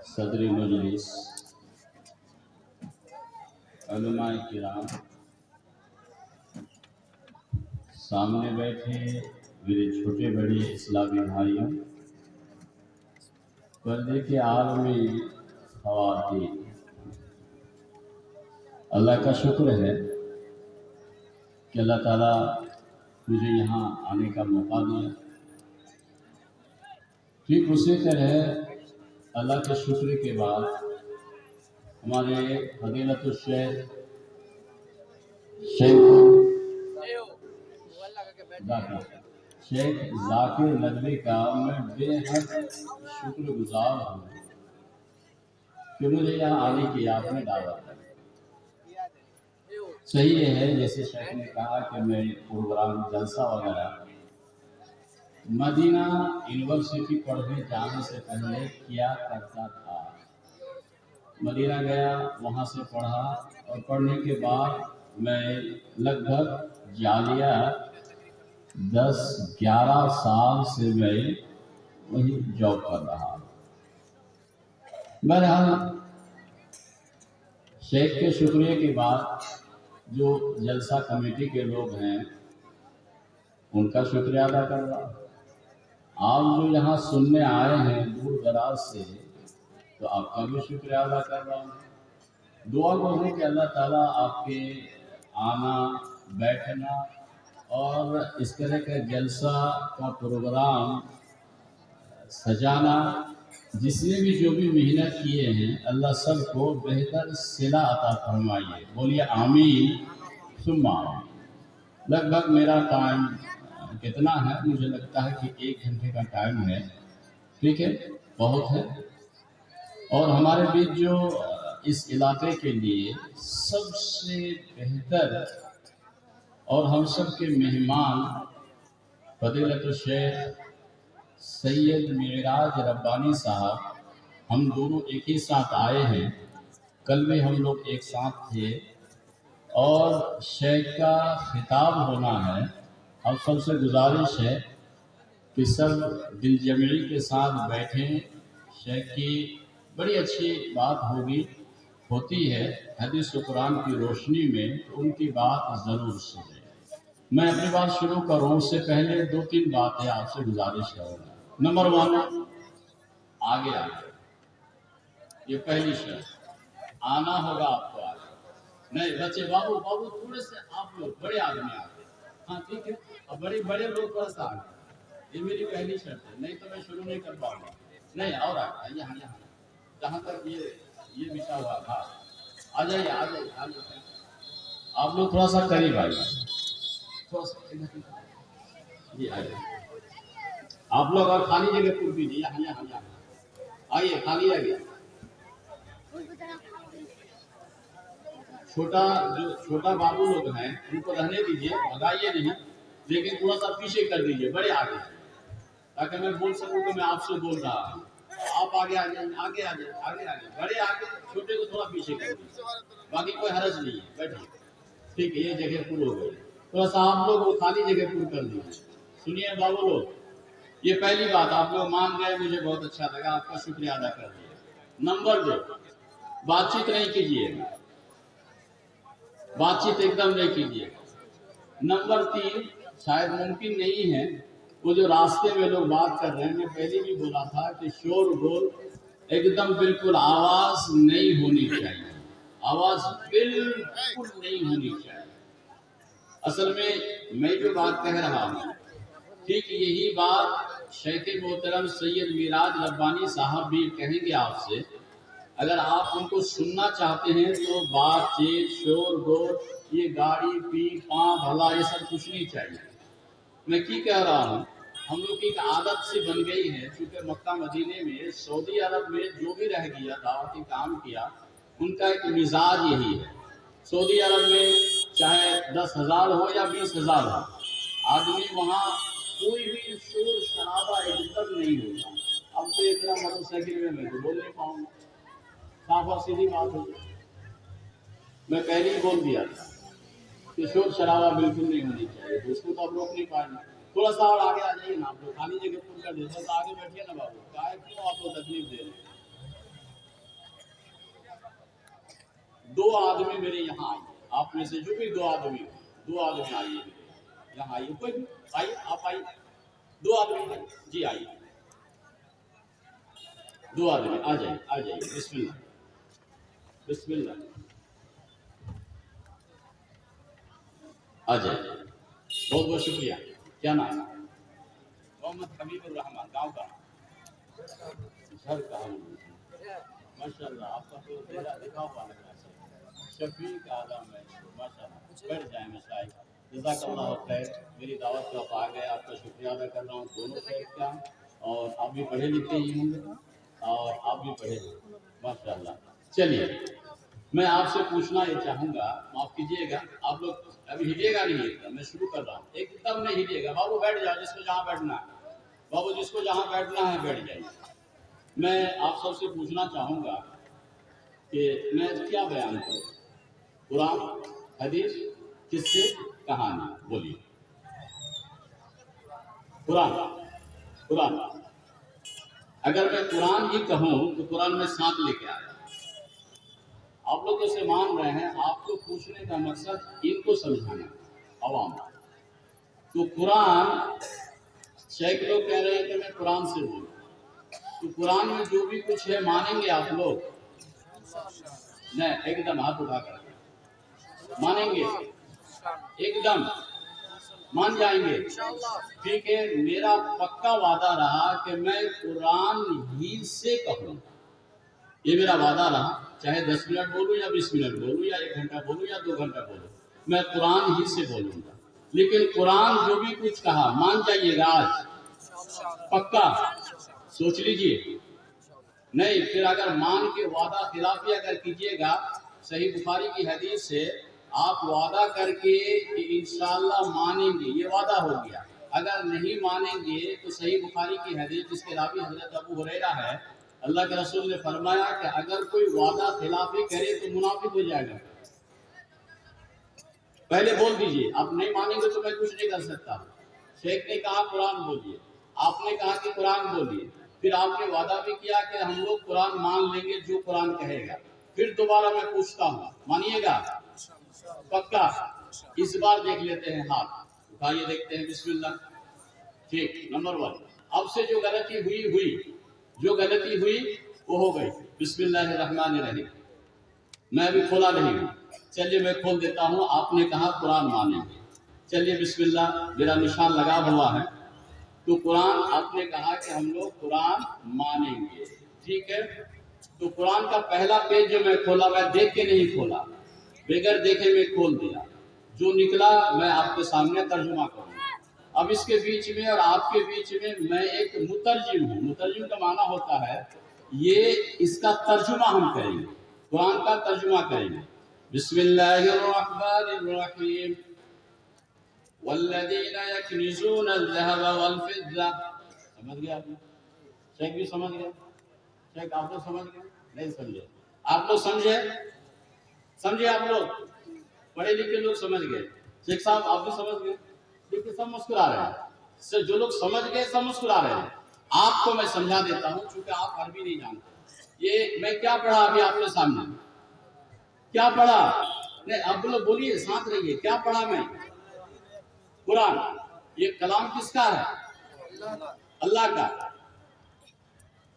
صدر مجلس، علماء کرام، سامنے بیٹھے میرے چھوٹے بڑے اسلامی بھائیوں، پردے کے عالمی خواتین، اللہ کا شکر ہے کہ اللہ تعالیٰ مجھے یہاں آنے کا موقع دیا۔ ٹھیک اسی طرح اللہ کے شکر کے بعد ہمارے فضیلت الشیخ شیخ ذاکر ندوی کا میں بے حد شکر گزار ہوں کہ مجھے یہاں آنے کی آپ نے دعوت دی۔ صحیح یہ ہے جیسے شیخ نے کہا کہ میں پروگرام جلسہ وغیرہ مدینہ یونیورسٹی پڑھنے جانے سے پہلے کیا کرتا تھا۔ مدینہ گیا، وہاں سے پڑھا اور پڑھنے کے بعد میں لگ بھگ جالیہ 10-11 سال سے میں وہی جاب کر رہا۔ بہرحال شیخ کے شکریہ کے بعد جو جلسہ کمیٹی کے لوگ ہیں ان کا شکریہ ادا کر رہا۔ آپ جو یہاں سننے آئے ہیں دور دراز سے تو آپ کا بھی شکریہ ادا کر رہا ہوں۔ دعا کروں کہ اللہ تعالیٰ آپ کے آنا بیٹھنا اور اس طرح کا جلسہ کا پروگرام سجانا، جس نے بھی جو بھی محنت کیے ہیں اللہ سب کو بہتر صلہ عطا فرمائیے۔ بولیے آمین ثم آمین۔ لگ بھگ میرا ٹائم کتنا ہے؟ مجھے لگتا ہے کہ 1 گھنٹے کا ٹائم ہے، ٹھیک ہے، بہت ہے۔ اور ہمارے بیچ جو اس علاقے کے لیے سب سے بہتر اور ہم سب کے مہمان فضیلت الشیخ سید معراج ربانی صاحب، ہم دونوں ایک ہی ساتھ آئے ہیں، کل بھی ہم لوگ ایک ساتھ تھے اور شیخ کا خطاب ہونا ہے۔ اب سب سے گزارش ہے کہ سب دل جمعی کے ساتھ بیٹھیں، شیخ کی بڑی اچھی بات ہوتی ہے حدیث و قرآن کی روشنی میں، تو ان کی بات ضرور سنیں۔ میں اپنی بات شروع کروں اس سے پہلے 2-3 باتیں آپ سے گزارش کروں گا۔ نمبر 1، آگے یہ پہلی شرط، آنا ہوگا آپ کو آگے۔ نہیں بچے بابو تھوڑے سے آپ لوگ بڑے آدمی آگے، ہاں ٹھیک ہے، اور بڑے لوگ تھوڑا سا آگے، یہ میری پہلی شرط ہے، نہیں تو میں شروع نہیں کر پاؤں گا۔ نہیں اور آگے، یہاں جہاں تک یہ بچا ہوا تھا، آ جائیے آپ لوگ تھوڑا سا قریب آئیے، تھوڑا سا جی آئیے آپ لوگ، اور خالی جگہ پر بھی یہاں آئیے، خالی جگہ۔ چھوٹا بابو لوگ ہیں ان کو رہنے دیجیے، بھگائیے نہیں، لیکن تھوڑا سا پیچھے کر دیجیے بڑے آگے، تاکہ میں بول سکوں کہ میں آپ سے بول رہا ہوں۔ آپ آگے آ جائیں، آگے بڑے آگے، چھوٹے کو تھوڑا پیچھے کر دیجیے، باقی کوئی حرج نہیں ہے، بیٹھیے، ٹھیک ہے، یہ جگہ پر ہو گئی، تھوڑا سا آپ لوگ وہ خالی جگہ پر کر دیجیے۔ سنیے بابو لوگ، یہ پہلی بات آپ لوگ مان گئے، مجھے بہت اچھا لگا، آپ کا شکریہ ادا کر دیا۔ نمبر 2، بات چیت نہیں کیجیے، بات چیت ایک دم نہیں کیجیے۔ نمبر 3، شاید ممکن نہیں ہے، وہ جو راستے میں لوگ بات کر رہے ہیں، میں پہلے بھی بولا تھا کہ شور گول ایک دم بالکل آواز نہیں ہونی چاہیے، آواز بالکل نہیں ہونی چاہیے۔ اصل میں جو بات کہہ رہا ہوں ٹھیک یہی بات شیخ محترم سید معراج ربانی صاحب بھی کہیں گے آپ سے۔ اگر آپ ان کو سننا چاہتے ہیں تو بات چیت، شور گول، یہ گاڑی پی پاں بھلا، یہ سب کچھ نہیں چاہیے۔ میں کی کہہ رہا ہوں، ہم لوگ کی ایک عادت سے بن گئی ہے، چونکہ مکہ مدینے میں سعودی عرب میں جو بھی رہ گیا دعوتی کام کیا، ان کا ایک مزاج یہی ہے۔ سعودی عرب میں چاہے 10,000 ہو یا 20,000 ہو، آدمی وہاں کوئی بھی شور شرابہ ایک دم نہیں ہوتا۔ اب تو اتنا موٹر سائیکل میں تو بول نہیں پاؤں گا، صاف اور سیدھی بات ہو، میں پہلے ہی بول دیا تھا کہ شور شرابہ بالکل نہیں ہونی چاہیے، تو اس کو تو اب روک نہیں پائیں گے۔ تھوڑا سا اور آگے آ جائیے نا آپ لوگ، خالی جگہ پر کر دیتے تو آگے بیٹھیے نا بابو، کیوں آپ کو تکلیف دے رہے ہیں؟ دو آدمی میرے یہاں آئیے، آپ میں سے جو بھی دو آدمی آئیے یہاں آئیے، کوئی آئیے، آپ آئیے، دو آدمی آئیے، جی آئیے، دو آدمی آ جائیے، بسم اللہ، بسم اللہ، آ جائیے، بہت بہت شکریہ۔ کیا نام ہے؟ محمد حبیب الرحمان، گاؤں کا گھر کا، ماشاء اللہ آپ کا تو چہرہ دکھا ہوا لگ رہا ہے، شفیق اعظم ہے، ماشاء اللہ، بیٹھ جائیں مشاہد، جزاک اللہ خیر، میری دعوت کا آپ آ گئے، آپ کا شکریہ ادا کر رہا ہوں دونوں شیخ کا، اور آپ بھی پڑھے لکھے ہی ہوں گے اور آپ بھی پڑھے لکھے، ماشاء اللہ۔ چلیے میں آپ سے پوچھنا یہ چاہوں گا، معاف کیجیے گا، آپ لوگ ابھی ہلیے گا نہیں، میں شروع کر رہا ہوں، ایک دم نہیں ہلیے گا، بابو بیٹھ جاؤ، جس کو جہاں بیٹھنا ہے، بابو جس کو جہاں بیٹھنا ہے بیٹھ جائیے۔ میں آپ سب سے پوچھنا چاہوں گا کہ میں کیا بیان کروں، قرآن، حدیث، کس سے، کہانی، بولیے۔ قرآن، اگر میں قرآن ہی کہوں تو قرآن میں ساتھ لے کے آیا، آپ لوگ اسے مان رہے ہیں، آپ کو پوچھنے کا مقصد ان کو سمجھانا، عوام، تو قرآن، شیخ لوگ کہہ رہے ہیں کہ میں قرآن سے بولوں، تو قرآن میں جو بھی کچھ ہے مانیں گے آپ لوگ؟ نہیں، ایک دم ہاتھ اٹھا کر مانیں گے، ایک دم مان جائیں گے، ٹھیک ہے، میرا پکا وعدہ رہا کہ میں قرآن ہی سے کہوں، یہ میرا وعدہ رہا، چاہے 10 منٹ بولوں یا 20 منٹ بولوں یا 1 گھنٹہ بولوں یا 2 گھنٹہ بولوں، میں قرآن ہی سے بولوں گا، لیکن قرآن جو بھی کچھ کہا مان جائیے گا آج، پکا، سوچ لیجئے، نہیں پھر اگر مان کے وعدہ خلافی اگر کیجیے گا، صحیح بخاری کی حدیث سے آپ وعدہ کر کے کہ انشاءاللہ مانیں گے، یہ وعدہ ہو گیا، اگر نہیں مانیں گے تو صحیح بخاری کی حدیث جس کے راوی حضرت ابو ہریرہ ہے، اللہ کے رسول نے فرمایا کہ اگر کوئی وعدہ خلافی کرے تو منافق ہو جائے گا، پہلے بول دیجئے، آپ نہیں مانیں گے تو میں کچھ نہیں کر سکتا، شیخ نے کہا قرآن بولیے، آپ نے کہا کہ قرآن بولیے، پھر آپ نے وعدہ بھی کیا کہ ہم لوگ قرآن مان لیں گے جو قرآن کہے گا، پھر دوبارہ میں پوچھتا ہوں، مانیے گا پکا؟ اس بار دیکھ لیتے ہیں، ہاتھ اٹھائیے، دیکھتے ہیں، بسم اللہ، ٹھیک، نمبر 1، اب سے جو غلطی ہوئی، جو غلطی ہوئی وہ ہو گئی، بسم اللہ الرحمن الرحیم، میں ابھی کھولا نہیں ہوں، چلیے میں کھول دیتا ہوں، آپ نے کہا قرآن مانیں گے، چلیے بسم اللہ، میرا نشان لگا ہوا ہے، تو قرآن آپ نے کہا کہ ہم لوگ قرآن مانیں گے، ٹھیک ہے، تو قرآن کا پہلا پیج جو میں کھولا، میں دیکھ کے نہیں کھولا، بغیر دیکھے میں کھول دیا، جو نکلا میں آپ کے سامنے ترجمہ کروں گا، اب اس کے بیچ میں اور آپ کے بیچ میں ایک مترجم ہوں، مترجم کا معنی ہوتا ہے، یہ اس کا ترجمہ ہم کریں گے، قرآن کا ترجمہ کریں گے، بسم اللہ الرحمن الرحیم، والذین یکنزون الذهب والفضة، سمجھ گیا آپ نے؟ شیخ بھی سمجھ گیا؟ شیخ آپ لوگ سمجھ گئے؟ نہیں سمجھے؟ آپ لوگ سمجھے آپ لوگ پڑھے لکھے لوگ سمجھ گئے، شیخ صاحب آپ بھی سمجھ گئے، لیکن سب مسکرا رہے ہیں، جو لوگ سمجھ گئے سب مسکرا رہے ہیں، آپ کو میں سمجھا دیتا ہوں چونکہ آپ عربی نہیں جانتے، یہ میں کیا پڑھا ابھی آپ کے سامنے، کیا پڑھا؟ نہیں آپ لوگ بولیے، ساتھ رہیے، کیا پڑھا میں؟ قرآن، یہ کلام کس کا ہے؟ اللہ کا،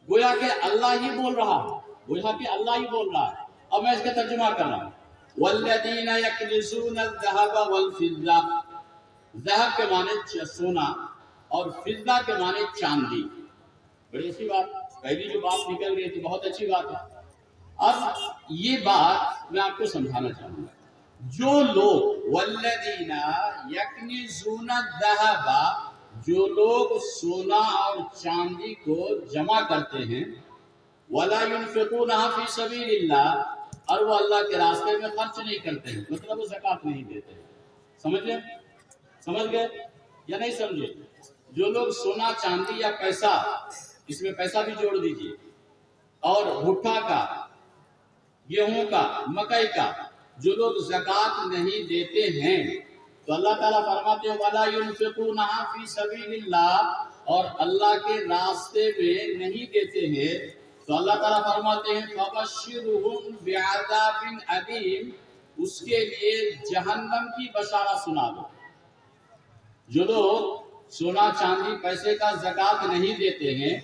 گویا کہ اللہ ہی بول رہا ہے، اب میں اس کا ترجمہ کر رہا ہوں، والذین یکنزون الذهب والفضة، ذهب کے معنی سونا اور فضہ کے معنی چاندی، بڑی اچھی بات، پہلی جو بات نکل گئی تھی بہت اچھی بات ہے، اب یہ بات میں آپ کو سمجھانا چاہوں گا، جو لوگ والذین یکنزون الذهب، جو لوگ سونا اور چاندی کو جمع کرتے ہیں، ولا ينفقونها في سبيل الله، اور وہ اللہ کے راستے میں خرچ نہیں کرتے ہیں، مطلب وہ زکوٰۃ نہیں دیتے ہیں، سمجھ گئے یا نہیں سمجھے؟ جو لوگ سونا چاندی یا پیسہ، اس میں پیسہ بھی جوڑ دیجئے، اور بھٹا کا، گیہوں کا، مکئی کا، جو لوگ زکوٰۃ نہیں دیتے ہیں، تو اللہ تعالیٰ فرماتے ہیں وَلَا يُنْفِقُونَهَا فِي سَبِيلِ اللَّهِ، اور اللہ کے راستے میں نہیں دیتے ہیں، تو اللہ تعالیٰ فرماتے ہیں فَبَشِّرْهُمْ بِعَذَابٍ أَلِيمٍ، اس کے لیے جہنم کی بشارت سنا دو۔ جو لوگ سونا چاندی پیسے کا زکوٰۃ نہیں دیتے ہیں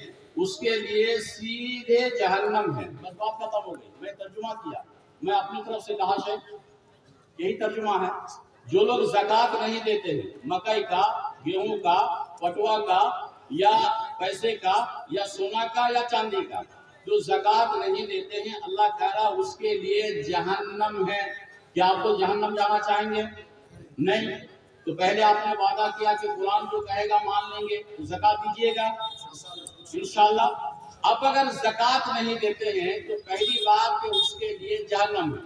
اس کے لیے سیدھے جہنم ہے۔ بس بات ختم ہو گئی، میں ترجمہ کیا، میں اپنی طرف سے کہا ہے، یہی ترجمہ ہے۔ جو لوگ زکوٰۃ نہیں دیتے ہیں مکئی کا، گیہوں کا، پٹوا کا، یا پیسے کا، یا سونا کا، یا چاندی کا، جو زکوٰۃ نہیں دیتے ہیں، اللہ کہہ رہا اس کے لیے جہنم ہے۔ کیا آپ تو جہنم جانا چاہیں گے؟ نہیں۔ تو پہلے آپ نے وعدہ کیا کہ قرآن جو کہے گا مان لیں گے، تو زکوٰۃ دیجیے گا انشاءاللہ۔ اب اگر زکوٰۃ نہیں دیتے ہیں تو پہلی بات کہ اس کے لیے جہنم ہے۔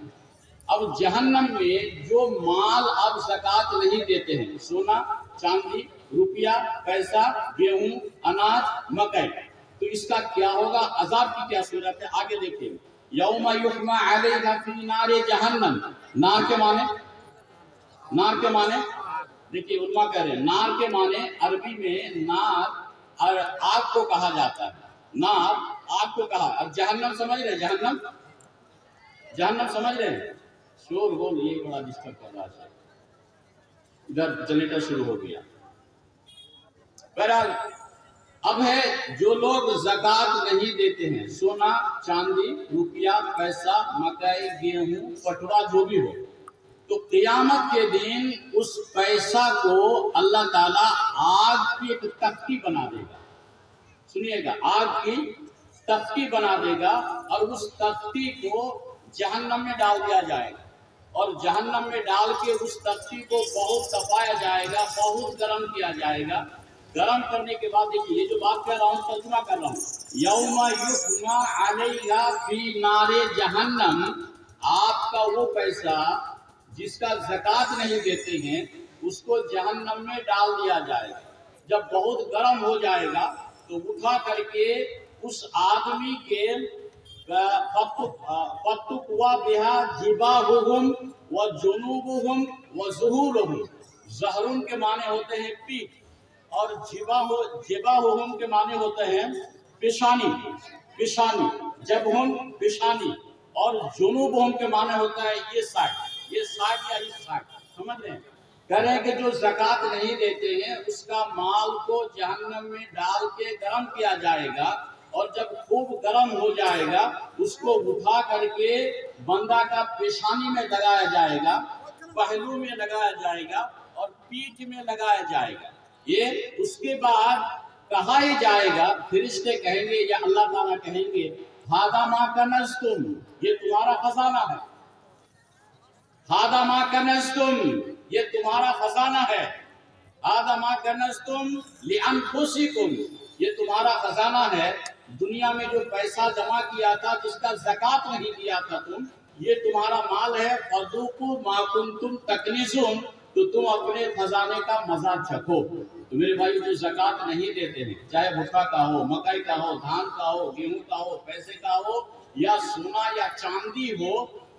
اب جہنم میں جو مال اب زکوٰۃ نہیں دیتے ہیں، سونا چاندی، روپیہ، پیسہ، گیہوں، اناج، مکئی، تو اس کا کیا ہوگا؟ عذاب کی کیا صورت ہے؟ آگے دیکھیں، یوم یحمى علیہا فی نار جہنم۔ نار کے معنی دیکھیے علماء کہہ رہے ہیں نار کے معنی عربی میں نار اور آگ کو کہا جاتا ہے، نار آگ کو کہا۔ اب جہنم سمجھ رہے ہیں؟ جہنم سمجھ رہے ہیں؟ شور گول یہ بڑا ڈسٹرب کر رہا ہے، ادھر جنریٹر شروع ہو گیا۔ بہرحال اب ہے جو لوگ زکوٰۃ نہیں دیتے ہیں، سونا چاندی، روپیہ، پیسہ، مکئی، گیہوں، پٹوا جو بھی ہو، تو قیامت کے دن اس پیسہ کو اللہ تعالیٰ آگ کی ایک تختی بنا دے گا۔ سنیے گا، آگ کی تختی بنا دے گا، اور اس تختی کو جہنم میں ڈال دیا جائے گا، اور جہنم میں ڈال کے اس تختی کو بہت تپایا جائے گا، بہت گرم کیا جائے گا۔ گرم کرنے کے بعد دیکھیے یہ جو بات کہہ رہا ہوں ترجمہ کر رہا ہوں، یوم یحمى علیہا فی نار جہنم، آپ کا وہ پیسہ جس کا زکوٰۃ نہیں دیتے ہیں اس کو جہنم میں ڈال دیا جائے گا۔ جب بہت گرم ہو جائے گا تو اٹھا کر کے اس آدمی کے فَتُقْوَى بِهَا جِبَاهُهُمْ وَجُنُوبُهُمْ وَظُهُورُهُمْ۔ ظہرون کے معنی ہوتے ہیں پیٹھ، اور جِبَاهُهُمْ کے معنی ہوتے ہیں پیشانی، جبہم پیشانی، اور جنوبہم کے معنی ہوتا ہے یہ سائڈ یا اس سائڈ، سمجھ رہے ہیں؟ کہہ رہے ہیں کہ جو زکوٰۃ نہیں دیتے ہیں اس کا مال کو جہنم میں ڈال کے گرم کیا جائے گا، اور جب خوب گرم ہو جائے گا اس کو اٹھا کر کے بندہ کا پیشانی میں لگایا جائے گا، پہلو میں لگایا جائے گا، اور پیٹھ میں لگایا جائے گا۔ یہ اس کے بعد کہا ہی جائے گا، فرشتے کہیں گے یا اللہ تعالیٰ کہیں گے ھذا ما کنزتم، یہ تمہارا خزانہ ہے، ھذا ما کنزتم، یہ تمہارا خزانہ ہے، ھذا ما کنزتم لانفسکم، یہ تمہارا خزانہ ہے۔ دنیا میں جو پیسہ جمع کیا تھا جس کا زکوٰۃ نہیں دیا تھا تم، یہ تمہارا مال ہے، فذوقوا ما کنتم تکنزون، تو تم اپنے خزانے کا مزہ چکھو۔ تو میرے بھائی جو زکوٰۃ نہیں دیتے ہیں، چاہے بھٹا کا ہو، مکئی کا ہو، دھان کا ہو، گیہوں کا ہو، پیسے کا ہو، یا سونا یا چاندی ہو،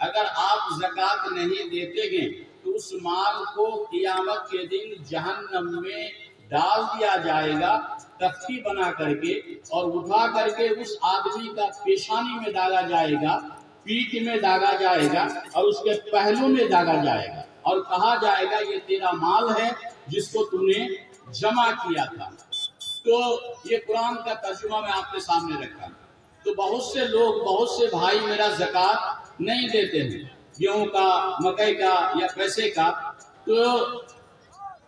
اگر آپ زکوٰۃ نہیں دیتے ہیں تو اس مال کو قیامت کے دن جہنم میں ڈال دیا جائے گا، تختی بنا کر کے، اور اٹھا کر کے اس آدمی کا پیشانی میں ڈالا جائے گا، پیٹھ میں ڈالا جائے گا، اور اس کے پہلو میں ڈالا جائے گا، اور کہا جائے گا یہ تیرا مال ہے جس کو تم نے جمع کیا تھا۔ تو یہ قرآن کا ترجمہ میں آپ کے سامنے رکھا۔ تو بہت سے لوگ، بہت سے بھائی میرا زکوٰۃ نہیں دیتے ہیں، گیہوں کا، مکئی کا، یا پیسے کا۔ تو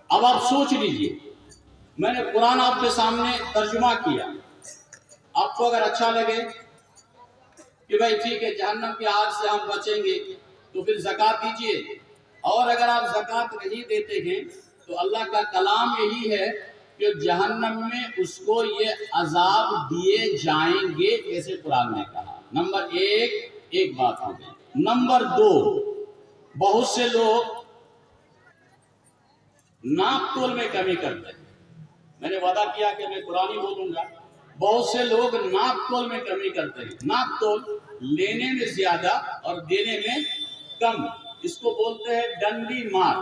اب آپ سوچ لیجئے، میں نے قرآن آپ کے سامنے ترجمہ کیا، آپ کو اگر اچھا لگے کہ بھائی ٹھیک ہے جہنم کی آگ سے ہم بچیں گے تو پھر زکوٰۃ دیجئے، اور اگر آپ زکوٰۃ نہیں دیتے ہیں تو اللہ کا کلام یہی ہے کہ جہنم میں اس کو یہ عذاب دیے جائیں گے، جیسے قرآن نے کہا۔ نمبر ایک بات ہو گئی۔ نمبر دو، بہت سے لوگ ناپ تول میں کمی کرتے ہیں۔ میں نے وعدہ کیا کہ میں قرآن ہی بولوں گا۔ بہت سے لوگ ناپ تول میں کمی کرتے ہیں۔ ناپ تول لینے میں زیادہ اور دینے میں کم، اس کو بولتے ہیں ڈنڈی مار۔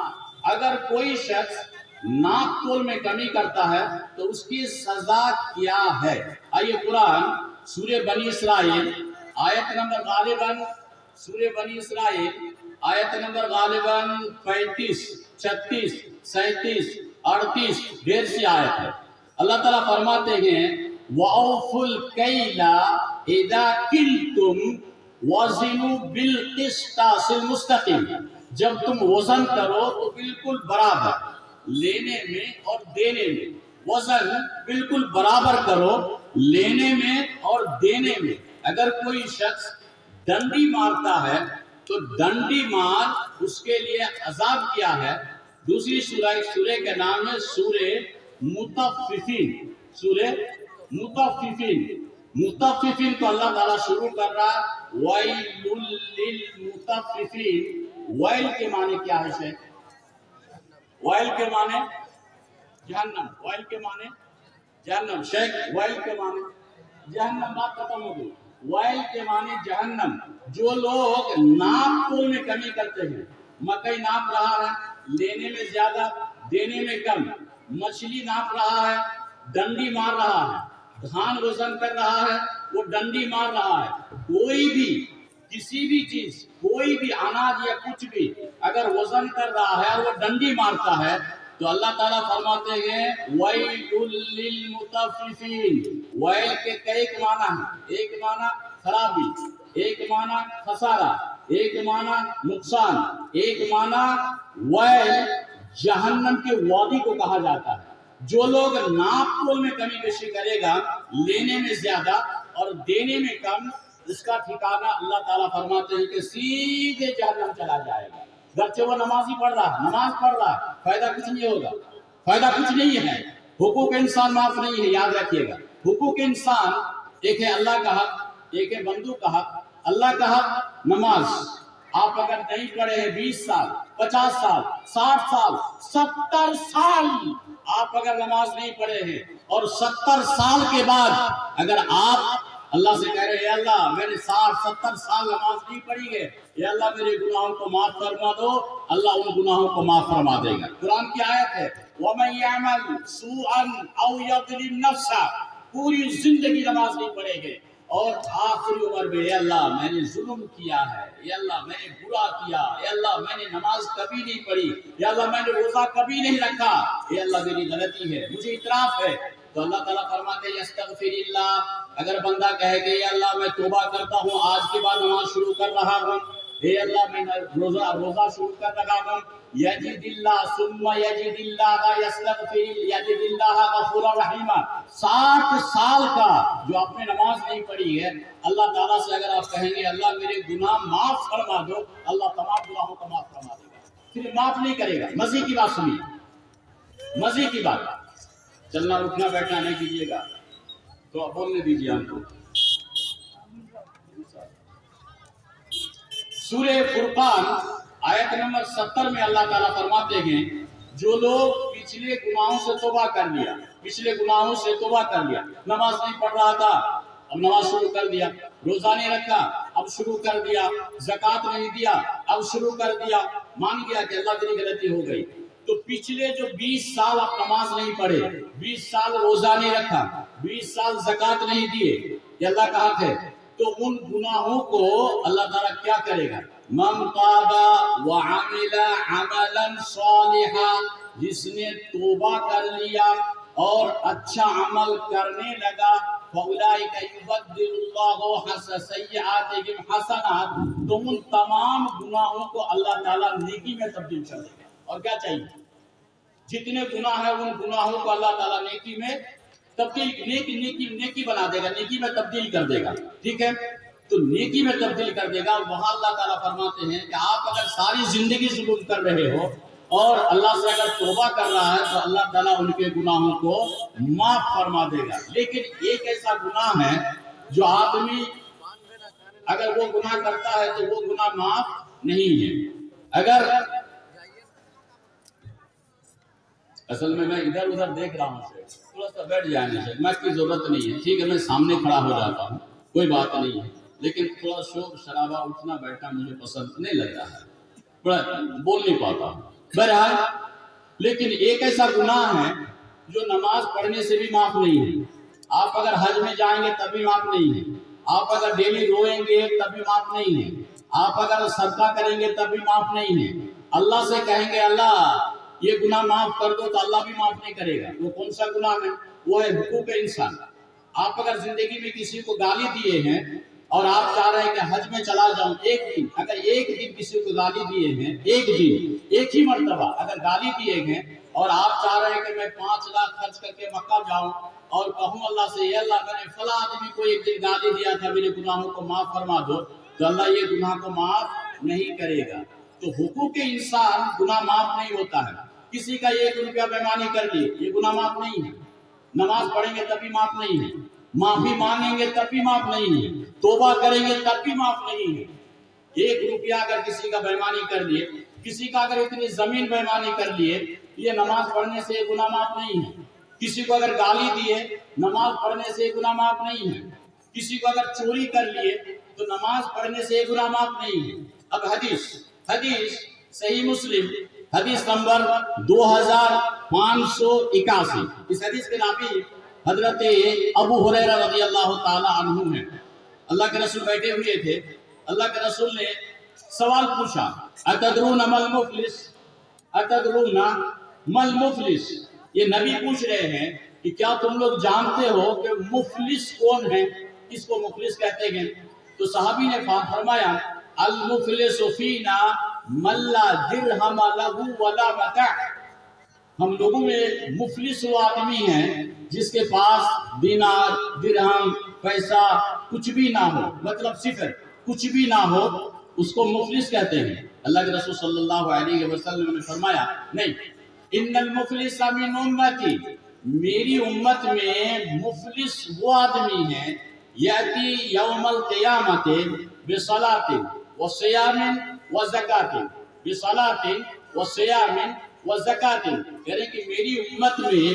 اگر کوئی شخص ناپ تول میں کمی کرتا ہے تو اس کی سزا کیا ہے؟ آئیے قرآن سورہ بنی اسرائیل آیت نمبر غالباً سورہ بنی اسرائیل آیت نمبر غالباً 35 36 37 38 ڈھیر سی آیت ہے۔ اللہ تعالیٰ فرماتے ہیں وَأَوْفُوا الْكَيْلَ إِذَا كِلْتُمْ وَزِنُوا بِالْقِسْطَاسِ الْمُسْتَقِيمِ، جب تم وزن کرو تو بالکل برابر لینے میں اور دینے میں، وزن بالکل برابر کرو لینے میں اور دینے میں۔ اگر کوئی شخص ڈنڈی مارتا ہے تو ڈنڈی مار اس کے لیے عذاب کیا ہے۔ دوسری سورہ کے نام ہے سورہ مطففین، سورہ مطففین۔ مطففین تو اللہ تعالیٰ شروع کر رہا ہے وَيْلٌ لِّلْمُطَفِّفِينَ۔ ویل کے معنی کیا ہے شیخ؟ ویل کے معنی جہنم، ویل کے معنی جہنم۔ شیخ ویل کے معنی جہنم، بات ختم ہو گئی۔ ویل کے معنی جہنم۔ جو لوگ ناپ تول میں کمی کرتے ہیں، مکئی ناپ رہا ہے لینے میں زیادہ دینے میں کم، مچھلی ناپ رہا ہے ڈنڈی مار رہا ہے، دھان وزن کر رہا ہے وہ ڈنڈی مار رہا ہے، کوئی بھی کسی بھی چیز، کوئی بھی اناج یا کچھ بھی اگر وزن کر رہا ہے اور وہ ڈنڈی مارتا ہے تو اللہ تعالیٰ فرماتے ہیں وَيْلٌ لِّلْمُطَفِّفِينَ۔ ویل کے کئی معنی ہیں، ایک معنی خرابی، ایک معنی خسارہ، ایک معنی نقصان، ایک معنی ویل جہنم کے وادی کو کہا جاتا ہے۔ جو لوگ ناپ تول میں کمی بیشی کرے گا، لینے میں زیادہ اور دینے میں کم، اس کا ٹھکانہ اللہ تعالیٰ فرماتے ہیں کہ سیدھے جہنم چلا جائے گا۔ گرچہ وہ نماز ہی پڑھ رہا ہے، نماز پڑھ رہا ہے، فائدہ کچھ نہیں ہوگا، فائدہ کچھ نہیں ہے۔ حقوق انسان معاف نہیں ہے، یاد رکھیے گا۔ حقوق انسان ایک ہے اللہ کا حق، ایک ہے بندوں کا حق۔ اللہ کا حق نماز، آپ اگر نہیں پڑھے ہیں 20 سال 50 سال 60 سال 70 سال آپ اگر نماز نہیں پڑھے ہیں اور 70 سال کے بعد اگر آپ اللہ سے کہہ رہے ہیں اے اللہ میں نے 60-70 سال نماز نہیں پڑھی ہے، اے اللہ میرے گناہوں کو معاف فرما دو، اللہ ان گناہوں کو معاف فرما دے گا۔ قرآن کی آیت ہے وَمَن يَعْمَلْ سُوءًا أَوْ يَظْلِمْ نَفْسَهُ، پوری زندگی نماز نہیں پڑھے گے اور آخری عمر میں اے اللہ میں نے ظلم کیا ہے، اے اللہ میں نے برا کیا، اے اللہ میں نے نماز کبھی نہیں پڑھی، اے اللہ میں نے روزہ کبھی نہیں رکھا، اے اللہ میری غلطی ہے، مجھے اعتراف ہے، تو اللہ تعالیٰ فرماتے ہیں یستغفر اللہ، اگر بندہ کہے کہ اے اللہ میں توبہ کرتا ہوں، آج کے بعد نماز شروع کر رہا ہوں، اے اللہ میں روزہ شروع کر رہا ہوں، یجد اللہ ثم یجد اللہ یستغفر یجد اللہ غفور رحیم، 60 سال کا جو آپ نے نماز نہیں پڑھی ہے، اللہ تعالیٰ سے اگر آپ کہیں گے اللہ میرے گناہ معاف فرما دو، اللہ تمام گناہوں کو معاف فرما دے گا، صرف معاف نہیں کرے گا۔ مزے کی بات سنیے، مزے کی بات، چلنا اٹھنا بیٹھنا نہیں کیجیے گا تو آپ بولنے دیجیے ہم کو۔ سورہ فرقان آیت نمبر 70 میں اللہ تعالیٰ فرماتے ہیں جو لوگ پچھلے گناہوں سے توبہ کر لیا، پچھلے گناہوں سے توبہ کر لیا، نماز نہیں پڑھ رہا تھا اب نماز شروع کر دیا، روزہ نہیں رکھا اب شروع کر دیا، زکوٰۃ نہیں دیا اب شروع کر دیا، مان گیا کہ اللہ میری غلطی ہو گئی، تو پچھلے جو 20 سال آپ نماز نہیں پڑھے، 20 سال روزہ نہیں رکھا، 20 سال زکوٰۃ نہیں دیے، یہ اللہ کا حق ہے، تو ان گناہوں کو اللہ تعالیٰ کیا کرے گا؟ من تاب وعمل عملا صالحا، جس نے توبہ کر لیا اور اچھا عمل کرنے لگا، فَأُولَٰئِكَ يُبَدِّلُ اللَّهُ سَيِّئَاتِهِمْ حَسَنَاتٍ، تو ان تمام گناہوں کو اللہ تعالیٰ نیکی میں تبدیل کر دے گا۔ اور کیا چاہیے؟ جتنے گناہ ہیں ان گناہوں کو اللہ تعالیٰ نیکی میں تبدیل، نیکی بنا دے گا، نیکی میں تبدیل کر دے گا، ٹھیک ہے؟ تو نیکی میں تبدیل کر دے گا۔ وہاں اللہ تعالیٰ فرماتے ہیں کہ آپ اگر ساری زندگی ظلم کر رہے ہو اور اللہ سے اگر توبہ کر رہا ہے تو اللہ تعالیٰ ان کے گناہوں کو معاف فرما دے گا۔ لیکن ایک ایسا گناہ ہے جو آدمی اگر وہ گناہ کرتا ہے تو وہ گناہ معاف نہیں ہے۔ اگر اصل میں ادھر ادھر دیکھ رہا ہوں سے تھوڑا سا بیٹھ جائیں گے، میں کی ضرورت نہیں ہے، ٹھیک ہے، میں سامنے کھڑا ہو جاتا ہوں، کوئی بات نہیں ہے، لیکن تھوڑا شور شرابہ اٹھنا بیٹھنا مجھے پسند نہیں لگتا ہے، تھوڑا بول نہیں پاتا ہوں۔ بہرحال لیکن ایک ایسا گناہ ہے جو نماز پڑھنے سے بھی معاف نہیں ہے، آپ اگر حج میں جائیں گے تب بھی معاف نہیں ہے، آپ اگر ڈیلی روئیں گے تب بھی معاف نہیں ہے، آپ اگر صدقہ کریں گے تب بھی معاف نہیں ہے۔ اللہ سے کہیں گے اللہ یہ گناہ معاف کر دو تو اللہ بھی معاف نہیں کرے گا۔ وہ کون سا گناہ ہے؟ وہ ہے حقوق انسان۔ آپ اگر زندگی میں کسی کو گالی دیے ہیں اور آپ چاہ رہے ہیں کہ حج میں چلا جاؤں، ایک دن اگر ایک دن کسی کو گالی دیے ہیں، ایک دن ایک ہی مرتبہ اگر گالی دیے ہیں اور آپ چاہ رہے ہیں کہ میں 5 لاکھ خرچ کر کے مکہ جاؤں اور کہوں اللہ سے یہ اللہ میں نے فلاں آدمی کو ایک دن گالی دیا تھا، میرے گناہوں کو معاف فرما دو، تو اللہ یہ گناہ کو معاف نہیں کرے گا۔ تو حقوق انسان گناہ معاف نہیں ہوتا ہے۔ کسی کا 1 روپیہ بےمانی کر لیے یہ گناہ معاف نہیں ہے، نماز پڑھیں گے تب بھی معاف نہیں ہے، معافی مانگیں گے تب بھی معاف نہیں ہے، توبہ کریں گے تب بھی معاف نہیں ہے۔ 1 روپیہ اگر کسی کا بےمانی کر لیے، کسی کا اگر اتنی زمین بےمانی کر لیے، یہ نماز پڑھنے سے یہ گناہ معاف نہیں ہے۔ کسی کو اگر گالی دیے، نماز پڑھنے سے یہ گناہ معاف نہیں ہے۔ کسی کو اگر چوری کر لیے تو نماز پڑھنے سے یہ گناہ معاف نہیں ہے۔ اب حدیث صحیح مسلم حدیث نمبر 2581، اس حدیث کے راوی حضرت ابو ہریرہ رضی اللہ تعالی عنہ ہیں۔ اللہ کے رسول بیٹھے ہوئے تھے، اللہ کے رسول نے سوال پوچھا، اتدرون مل مفلس، اتدرون مل مفلس، یہ نبی پوچھ رہے ہیں کہ کیا تم لوگ جانتے ہو کہ مفلس کون ہے، کس کو مفلس کہتے ہیں؟ تو صحابی نے فرمایا المفلس فینا من لا درہم لہ ولا متاع، ہم لوگوں میں مفلس وہ آدمی ہیں جس کے پاس دینار درہم پیسہ کچھ بھی نہ ہو، مطلب صفر کچھ بھی نہ ہو، اس کو مفلس کہتے ہیں۔ اللہ کے رسول صلی اللہ علیہ وسلم نے فرمایا نہیں، ان المفلس من امتی، میری امت میں مفلس وہ آدمی ہے یاتی یوم القیامت بصلاۃ وصیام وزکات، بصلاۃ وصیام وزکات، کہہ رہے کہ میری امت میں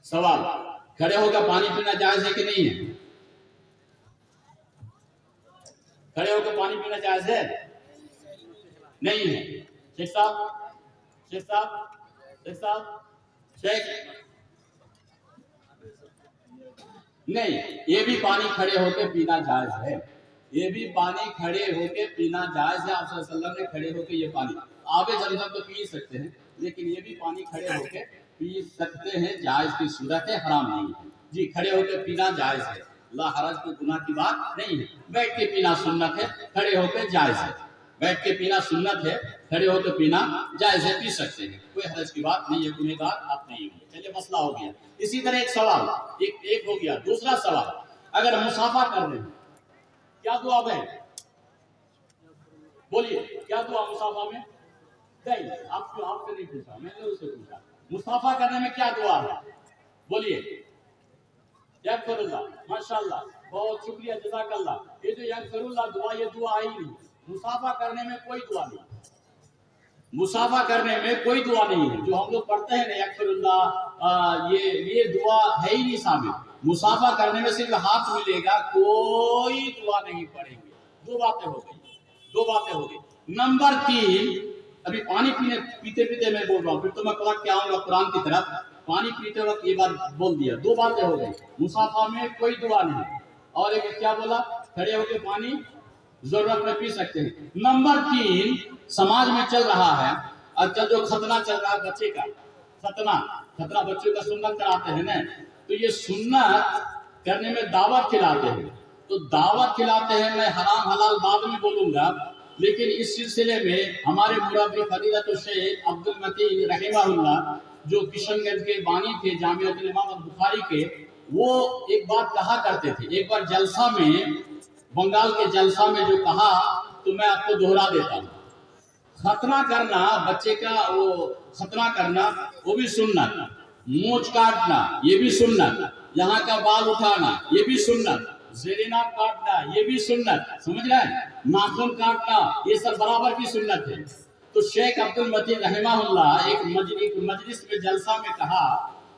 سوال، کھڑے ہو کر پانی پینا جائز ہے کہ نہیں ہے؟ کھڑے ہو کر پانی پینا جائز ہے؟ نہیں ہے۔ شیخ صاحب شیخ صاحب شیخ صاحب شیخ نہیں، یہ بھی پانی کھڑے ہو کے پینا جائز ہے، یہ بھی پانی کھڑے ہو کے پینا جائز ہے۔ آپ صلی اللہ علیہ وسلم نے کھڑے ہو کے یہ پانی، آب زمزم تو پی سکتے ہیں لیکن یہ بھی پانی کھڑے ہو کے پی سکتے ہیں، جائز کی صورت ہے، حرام نہیں ہے جی۔ کھڑے ہو کے پینا جائز ہے، لا حرج، کوئی گناہ کی بات نہیں ہے۔ بیٹھ کے پینا سنت ہے، کھڑے ہو کے جائز ہے۔ بیٹھ کے پینا سنت ہے، کھڑے ہو کے پینا جائز ہے، پی سکتے ہیں، کوئی حرج کی بات نہیں ہے، گنہگار آپ نہیں ہوں۔ چلیے مسئلہ ہو گیا۔ اسی طرح ایک سوال ایک ہو گیا۔ دوسرا سوال، اگر مسافہ کر رہے ہیں کیا دعا ہے؟ بولیے کیا دعا مسافہ میں؟ نہیں، آپ سے نہیں پوچھا، میں نے اسے پوچھا مسافہ کرنے میں کیا دعا ہے؟ بولیے یغفر اللہ، ماشاءاللہ، بہت شکریہ، جزاک اللہ۔ یہ جو یغفر اللہ دعا، یہ دعا آئی نہیں، مسافہ کرنے میں کوئی دعا نہیں، مسافہ کرنے میں کوئی دعا نہیں ہے۔ جو ہم لوگ پڑھتے ہیں نا یغفر اللہ، یہ دعا ہے ہی نہیں ثابت۔ مسافہ کرنے میں صرف ہاتھ ملے گا، کوئی دعا نہیں پڑھیں گے۔ دو باتیں ہو گئی۔ نمبر 3، ابھی پانی پیتے پیتے میں بول رہا ہوں، پھر تو میں پلٹ کے آؤں گا قرآن کی طرف۔ پانی پیتے وقت یہ بات بول دیا، 2 باتیں ہو گئی۔ مسافہ میں کوئی دعا نہیں، اور ایک کیا بولا؟ کھڑے ہو کے پانی ضرورت میں پی سکتے ہیں۔ نمبر 3، سماج میں چل رہا ہے آج کل جو ختنہ چل رہا ہے بچے کا، ختنہ بچوں کا سنت کراتے ہیں نا، تو یہ سنت کرنے میں دعوت کھلاتے ہیں، تو دعوت کھلاتے ہیں۔ میں حرام حلال بعد میں بولوں گا، لیکن اس سلسلے میں ہمارے مربی فضیلت الشیخ عبد المتین رحمہ اللہ، جو کشن گنج کے بانی تھے جامعہ امام البخاری کے، وہ ایک بات کہا کرتے تھے۔ ایک بار جلسہ میں، بنگال کے جلسہ میں جو کہا تو میں آپ کو دہرا دیتا ہوں۔ ختنہ کرنا، بچے کا وہ ختنہ کرنا وہ بھی سنت، مونچھ کاٹنا یہ بھی سنت، یہاں کا بال اٹھانا یہ بھی سنت، زیر ناک کاٹنا یہ بھی سنت، سمجھ رہے ہیں، ناخن کاٹنا یہ سب برابر کی سنت ہے۔ تو شیخ عبد المتین رحمہ اللہ ایک مجلس میں جلسہ میں کہا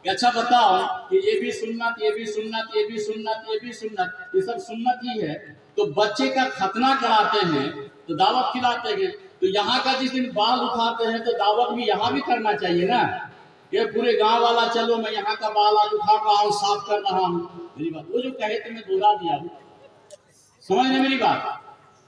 کہ اچھا بتاؤ کہ یہ بھی سنت، یہ بھی سنت، یہ بھی سنت، یہ بھی سنت، یہ سب سنت ہی ہے، تو بچے کا ختنہ کراتے ہیں تو دعوت کھلاتے ہیں، تو یہاں کا جس دن بال اٹھاتے ہیں تو دعوت بھی یہاں بھی کرنا چاہیے نا، کہ پورے گاؤں والا چلو میں یہاں کا بال آج اٹھا رہا ہوں، صاف کر رہا ہوں۔ میری بات وہ جو کہے تو میں دوہرا دیا ہوں، سمجھ رہے میری بات؟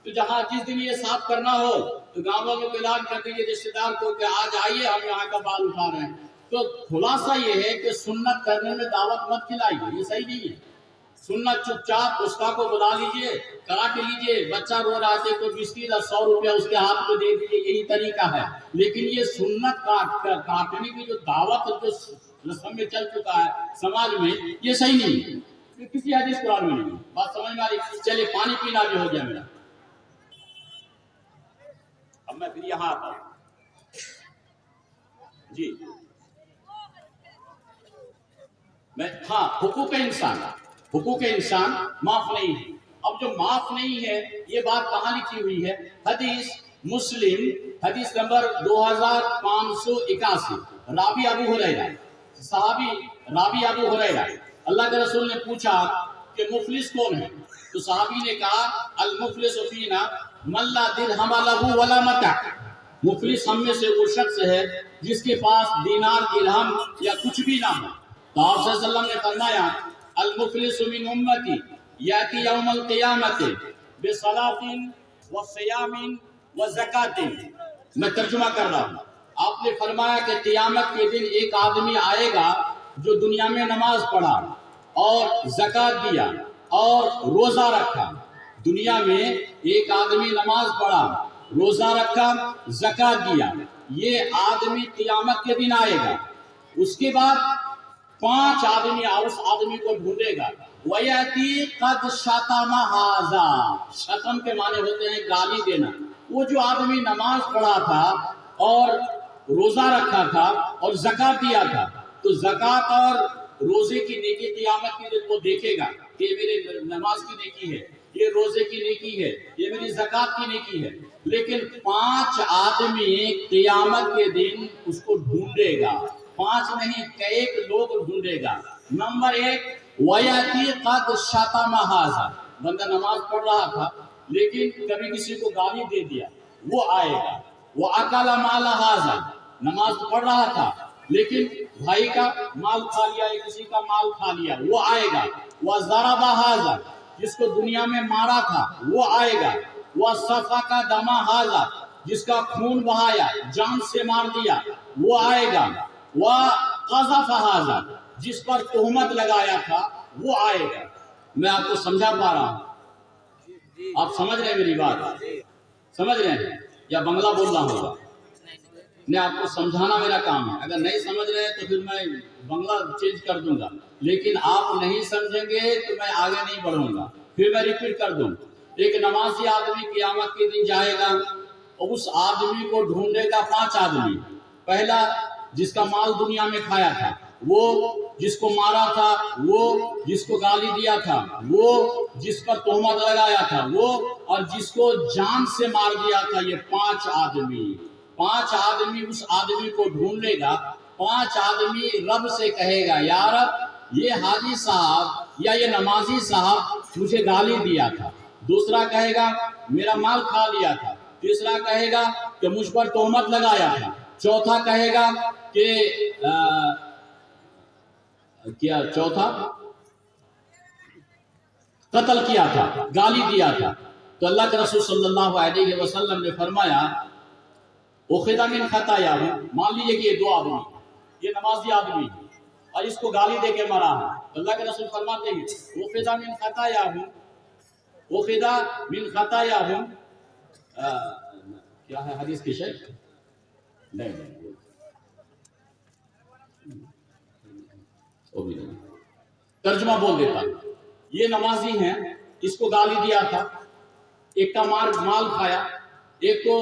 تو جہاں جس دن یہ صاف کرنا ہو تو گاؤں والوں کو اعلان کر دیجیے رشتے دار کو کہ آج آئیے ہم یہاں کا بال اٹھا رہے ہیں۔ تو خلاصہ یہ ہے کہ سنت کرنے میں دعوت مت کھلائیے، یہ صحیح نہیں ہے۔ سنت چپ چاپ استاد کو بلا لیجئے، کاٹ لیجئے، بچہ رو رہا ہے تو بسکٹ اور 100 روپیہ اس کے ہاتھ میں دے دیجئے، یہی طریقہ ہے۔ لیکن یہ سنت کاٹنے کی جو دعوت جو رسم میں چل چکا ہے سماج میں، یہ صحیح نہیں ہے، یہ کسی حدیث قرآن میں نہیں ہے۔ بات سمجھ میں آ رہی؟ چلے پانی پینا بھی ہو گیا میرا، اب میں پھر یہاں آتا ہوں جی۔ میں ہاں حقوق انسان معاف نہیں ہے۔ اب جو معاف نہیں ہے یہ بات کہاں لکھی ہوئی ہے؟ حدیث مسلم حدیث نمبر 2581، راوی ابو ہریرہ، صحابی راوی ابو ہریرہ، اللہ کے رسول نے پوچھا کہ مفلس کون ہے؟ تو صحابی نے کہا المفلس فینا من لا درہم لہ ولا متاع، مفلس ہم میں سے وہ شخص ہے جس کے پاس دینار درہم یا کچھ بھی نہ ہو۔ تو آپ صلی اللہ علیہ وسلم نے فرمایا المفلس من امتی یاتی یوم القیامت بصلاۃ وصیام وزکات۔ میں ترجمہ کر رہا ہوں۔ آپ نے فرمایا کہ قیامت کے دن ایک آدمی آئے گا جو دنیا میں نماز پڑھا اور زکات دیا اور روزہ رکھا۔ دنیا میں ایک آدمی نماز پڑھا، روزہ رکھا، زکات دیا، یہ آدمی قیامت کے دن آئے گا۔ اس کے بعد 5 آدمی اس آدمی کو ڈھونڈے گا، وَيَأْتِي قَدْ شَتَمَ هَذَا، شتم کے معنی ہوتے ہیں گالی دینا۔ وہ جو آدمی نماز پڑھا تھا اور روزہ رکھا تھا اور زکات دیا تھا، تو زکات اور روزے کی نیکی قیامت کے دن وہ دیکھے گا کہ یہ میرے نماز کی نیکی ہے، یہ روزے کی نیکی ہے، یہ میری زکات کی نیکی ہے۔ لیکن 5 آدمی قیامت کے دن اس کو ڈھونڈے گا، 5 نہیں کئی لوگ ڈھونڈے گا۔ نمبر 1 وَيَأْتِي قَدْ شَتَمَ هَذَا، بندہ نماز پڑھ رہا تھا لیکن کبھی کسی کو گالی دے دیا، وہ آئے گا۔ وَأَكَلَ مَالَ هَذَا، نماز پڑھ رہا تھا لیکن بھائی کا مال کھا لیا، کسی کا مال کھا لیا، وہ آئے گا۔ وَضَرَبَ هَذَا، جس کو دنیا میں مارا تھا وہ آئے گا۔ وَسَفَكَ دَمَ هَذَا، جس کا خون بہایا، جان سے مار دیا، وہ آئے گا۔ وَقَذَفَ هَذَا، جس پر تہمت لگایا تھا وہ آئے گا۔ میں آپ کو سمجھا پا رہا ہوں؟ آپ سمجھ رہے ہیں میری بات؟ سمجھ رہے ہیں یا بنگلہ بول رہا ہوگا؟ میں آپ کو سمجھانا میرا کام ہے، اگر نہیں سمجھ رہے تو پھر میں بنگلہ چینج کر دوں گا، لیکن آپ نہیں سمجھیں گے تو میں آگے نہیں بڑھوں گا، پھر میں ریپیٹ کر دوں۔ ایک نمازی آدمی قیامت کے دن جائے گا اور اس آدمی کو ڈھونڈے گا 5 آدمی۔ پہلا جس کا مال دنیا میں کھایا تھا وہ، جس کو مارا تھا وہ، جس کو گالی دیا تھا وہ، جس پر تہمت لگایا تھا وہ، اور جس کو جان سے مار دیا تھا، یہ 5 آدمی۔ 5 آدمی اس آدمی کو ڈھونڈ لے گا۔ 5 آدمی رب سے کہے گا یا رب یہ حاجی صاحب یا یہ نمازی صاحب مجھے گالی دیا تھا۔ دوسرا کہے گا میرا مال کھا لیا تھا۔ تیسرا کہے گا کہ مجھ پر تہمت لگایا تھا۔ چوتھا کہے گا کہ کیا چوتھا قتل کیا تھا، گالی دیا تھا۔ تو اللہ کے رسول صلی اللہ علیہ وسلم نے فرمایا اخذ من خطایا، مان لیجیے کہ یہ 2 آدمی، یہ نمازی آدمی اور اس کو گالی دے کے مرا ہے۔ اللہ کے رسول فرماتے ہیں اخذ من خطایا، اخذ من خطایا، کیا ہے حدیث کی شکل؟ نہیں ترجمہ بول دیتا، یہ نمازی ہیں، اس کو گالی دیا تھا، ایک کا مال کھایا، ایک کو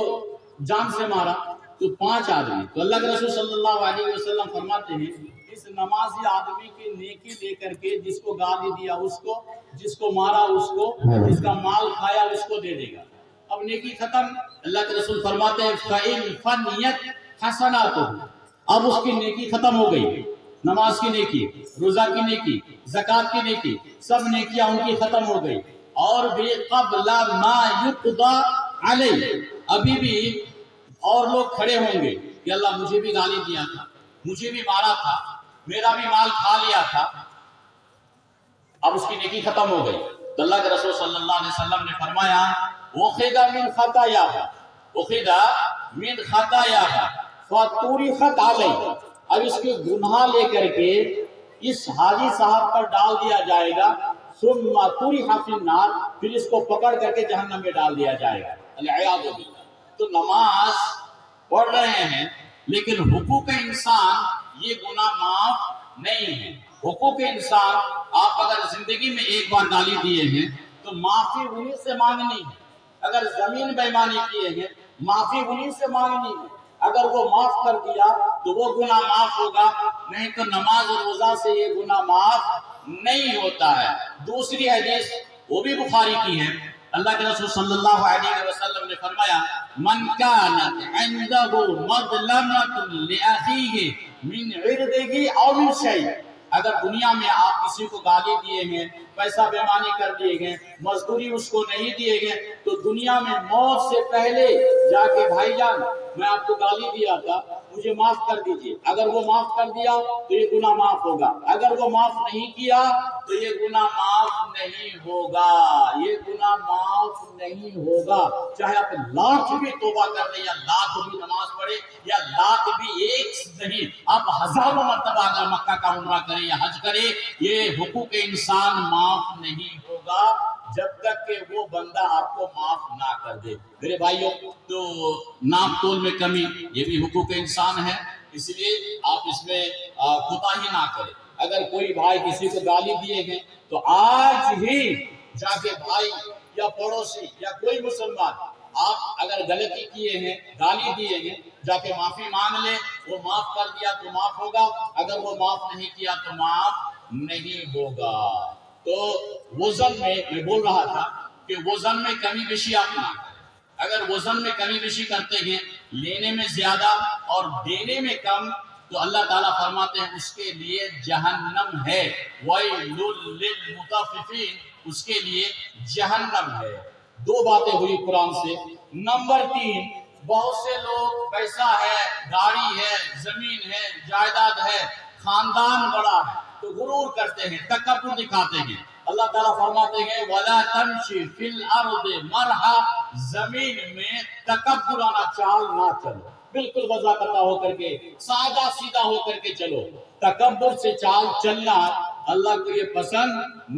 جان سے مارا، تو 5 آدمی۔ تو اللہ کے رسول صلی اللہ علیہ وسلم فرماتے ہیں اس نمازی آدمی کی نیکی لے کر کے جس کو گالی دیا اس کو، جس کو مارا اس کو، جس کا مال کھایا اس کو دے دے گا۔ اب نیکی ختم۔ اللہ کے رسول فرماتے ہیں فَإِنْ فَنِّيَتْ حَسَنَاتُهُ، اب اس کی نیکی ختم ہو گئی، نماز کی نیکی، روزہ کی نیکی، زکات کی نیکی، سب نیکیاں ان کی ختم ہو گئی۔ اور بھی قبل ما یقضى علیہ، ابھی بھی اور لوگ کھڑے ہوں گے کہ اللہ مجھے بھی گالی دیا تھا، مجھے بھی مارا تھا، میرا بھی مال کھا لیا تھا، اب اس کی نیکی ختم ہو گئی. تو اللہ کے رسول صلی اللہ علیہ وسلم نے فرمایا اخذ من خطایا، اخذ من خطایا فطرحت علیہ، اب اس کے گناہ لے کر کے اس حاجی صاحب پر ڈال دیا جائے گا، ثم طرح فی النار، پھر اس کو پکڑ کر کے جہنم میں ڈال دیا جائے گا. العیاذ باللہ. تو نماز پڑھ رہے ہیں لیکن حقوق انسان یہ گناہ معاف نہیں ہے. حقوق انسان، آپ اگر زندگی میں ایک بار گالی دیے ہیں تو معافی انہی سے مانگنی ہے. اگر زمین بےمانی کیے ہیں معافی انہی سے مانگنی ہے. اگر وہ معاف کر دیا تو وہ گناہ معاف ہوگا، نہیں تو نماز اور روزہ سے یہ گناہ معاف نہیں ہوتا ہے. دوسری حدیث وہ بھی بخاری کی ہے، اللہ کے رسول صلی اللہ علیہ وسلم نے فرمایا من كانت عنده مظلمة لأخيه من عرضه او من شيء، اگر دنیا میں آپ کسی کو گالی دیے ہیں، پیسہ بےمانی کر دیے گئے، مزدوری اس کو نہیں دیے گئے، تو دنیا میں موت سے پہلے جا کے بھائی جان میں آپ کو گالی دیا تھا مجھے معاف کر دیجئے، اگر وہ معاف کر دیا تو یہ گناہ معاف ہوگا، اگر وہ معاف نہیں کیا تو یہ گناہ معاف نہیں ہوگا، یہ گناہ معاف نہیں ہوگا. چاہے آپ لاکھ بھی توبہ کر لیں یا لاکھ بھی نماز پڑھے یا لاکھ بھی ایک نہیں، آپ ہزاروں مرتبہ اگر مکہ کا عمرہ کریں یا حج کرے، یہ حقوق انسان معاف نہیں ہوگا جب تک کہ وہ بندہ آپ کو معاف نہ کر دے. میرے بھائیوں، تو ناپ تول میں کمی یہ بھی حقوق انسان ہے، اس لیے آپ اس میں کوتاہی نہ کریں. اگر کوئی بھائی کسی کو گالی دیے گئے تو آج ہی جا کے بھائی یا پڑوسی یا کوئی مسلمان، آپ اگر غلطی کیے ہیں گالی دیے ہیں جا کے معافی مانگ لے، وہ معاف کر دیا تو معاف ہوگا، اگر وہ معاف نہیں کیا تو معاف نہیں ہوگا. تو وزن میں بول رہا تھا کہ وزن میں کمی بیشی آپ نہ کریں. اگر وزن میں کمی بیشی کرتے ہیں، لینے میں زیادہ اور دینے میں کم، تو اللہ تعالیٰ فرماتے ہیں اس کے لیے جہنم ہے، وَيْلٌ لِّلْمُطَفِّفِينَ، اس کے لیے جہنم ہے. دو باتیں ہوئی قرآن سے. نمبر 3، بہت سے لوگ پیسہ ہے، گاڑی ہے، زمین ہے، جائیداد ہے، خاندان بڑا ہے تو غرور کرتے ہیں، تکبر دکھاتے ہیں. اللہ تعالیٰ فرماتے ہیں وَلَا تَمْشِ فِي الْأَرْضِ مَرْحًا، زمین میں تکبرانہ چال نہ چلو، بالکل وضاحتہ ہو کر کے سادہ سیدھا ہو کر کے چلو. تکبر سے چال چلنا اللہ کو یہ پسند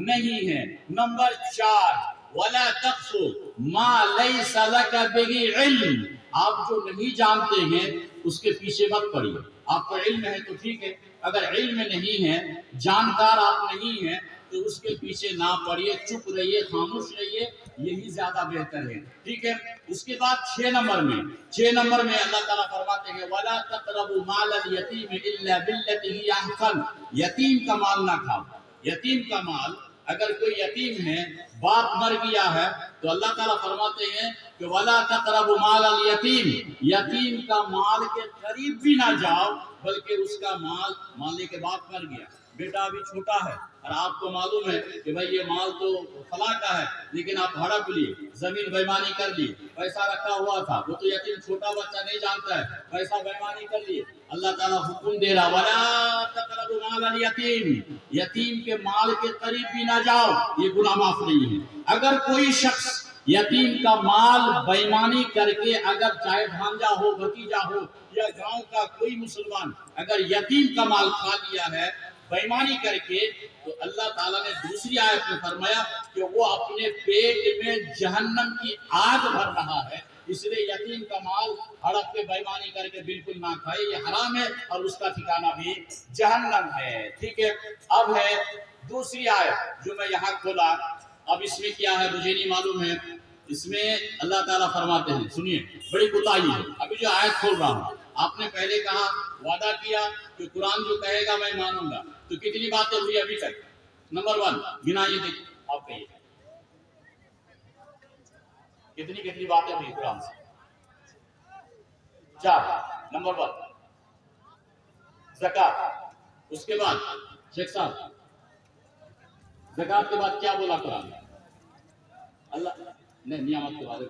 نہیں ہے. نمبر 4، وَلَا تَقْفُ مَا لَيْسَ لَكَ بِهِ عِلْمٌ، آپ جو نہیں جانتے ہیں اس کے پیچھے مت پڑیے. آپ کو علم ہے تو ٹھیک ہے، اگر علم نہیں ہے، جانکار آپ نہیں ہیں تو اس کے پیچھے نہ پڑیے، چپ رہیے، خاموش رہیے، یہی زیادہ بہتر ہے. ٹھیک ہے. اس کے بعد 6 نمبر میں اللہ تعالیٰ فرماتے ہیں وَلَا تَقْرَبُوا مَالَ الْيَتِيمِ إِلَّا بِالَّتِي هِيَ أَحْسَنُ، یتیم کا مال نہ کھاؤ. یتیم کا مال، اگر کوئی یتیم ہے، باپ مر گیا ہے، تو اللہ تعالیٰ فرماتے ہیں کہ وَلَا تَقْرَبُوا مَالَ الْيَتِيمِ، یتیم کا مال کے قریب بھی نہ جاؤ، بلکہ اس کا مال، مان لے کے باپ مر گیا، بیٹا ابھی چھوٹا ہے اور آپ کو معلوم ہے کہ بھئی یہ مال تو فلاں کا ہے، لیکن آپ ہڑپ لیے، زمین بےمانی کر لی، پیسہ رکھا ہوا تھا، وہ تو یتیم چھوٹا بچہ نہیں جانتا ہے، پیسہ بےمانی کر لیے. اللہ تعالیٰ حکم دے رہا وَلَا تَقْرَبُوا مَالَ الْيَتِيمِ، یتیم کے مال کے قریب بھی نہ جاؤ، یہ گناہ معاف نہیں ہے. اگر کوئی شخص یتیم کا مال بےمانی کر کے، اگر چاہے بھانجا ہو، بھتیجا ہو یا گاؤں کا کوئی مسلمان اگر یتیم کا مال کھا لیا ہے بےمانی کر کے، تو اللہ تعالیٰ نے دوسری آیت میں فرمایا کہ وہ اپنے پیٹ میں جہنم کی آگ بھر رہا ہے. اس لیے یتیم کا مال ہڑپ کے بےمانی کر کے بالکل نہ کھائے، یہ حرام ہے اور اس کا ٹھکانہ بھی جہنم ہے. ٹھیک ہے. اب ہے دوسری آیت جو میں یہاں کھولا، اب اس میں کیا ہے مجھے نہیں معلوم ہے. اس میں اللہ تعالیٰ فرماتے ہیں، سنیے بڑی کوتاہی ہے. ابھی جو آیت کھول رہا ہوں، آپ نے پہلے کہا، وعدہ کیا کہ قرآن جو کہے گا میں مانوں گا، تو کتنی باتیں ہوئی ابھی تک؟ نمبر 1 گنائیے، دیکھیں آپ کہیے کتنی باتیں ہوئی قرآن سے؟ 4. نمبر 1 زکات. اس کے بعد شیخ صاحب زکات کے بعد کیا بولا قرآن؟ اللہ نے نعمت کے بارے